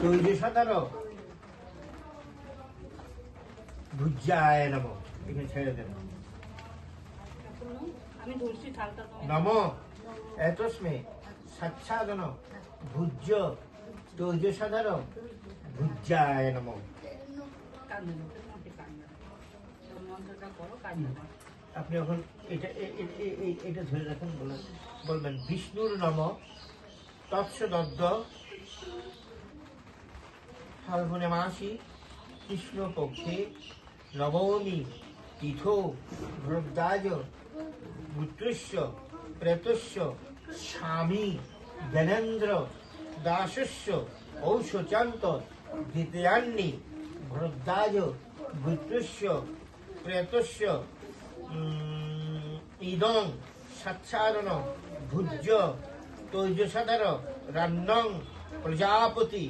তৈজসাদার ভুজ্যায় নম। এখানে ছেড়ে দেন। আমি ধরছি থালটা নম এতস্মে সাচ্ছাদন ভুজ্য তৈজসাদার ভুজ্যায় নম। মন্ত্রটা করো কান্না। আপনি এখন এটা ধরে রাখুন, বলবেন বিষ্ণুর নম তৎসদদ্দ ফাল্গুনে মাসি কৃষ্ণপক্ষে নবমী তিথো ভ্রদ্দাজ পুত্রস্য প্রেতস্য স্বামী জ্ঞানেন্দ্র দাসস্য ঔষচান্ত দ্বিতীয়ান্নি ভ্রদ্দাজ পুত্রস্য প্রেতস্য ইদং সাচ্ছারণ ভুজ্য তৈজসাদার রান্নং প্রজাপতি